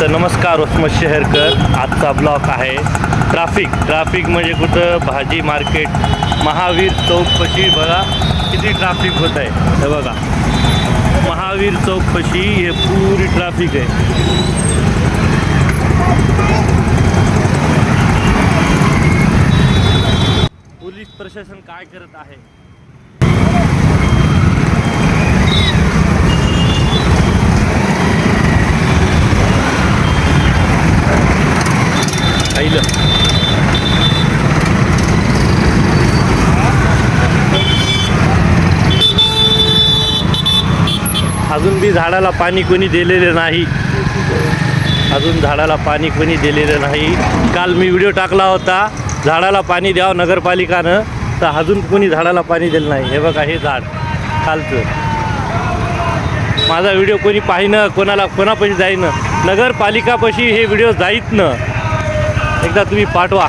तर नमस्कार उस्मत शहरकर. आजचा ब्लॉक आहे ट्राफिक म्हणजे कुठं भाजी मार्केट महावीर चौकपाशी बघा किती ट्राफिक होत आहे. हे बघा महावीर चौकपाशी हे पुरी ट्राफिक आहे. पोलीस प्रशासन काय करत आहे? अजून बी झाडाला पाणी कोणी दिलेलं नाही. काल मी व्हिडिओ टाकला होता झाडाला पाणी द्यावं नगरपालिकानं, तर अजून कोणी झाडाला पाणी दिलं नाही. हे बघा हे झाड कालचं. माझा व्हिडिओ कोणी पाहिनं, कोणापाशी जाईन, नगरपालिकापाशी हे व्हिडिओ जाईत ना. एकदा तुम्ही पाठवा.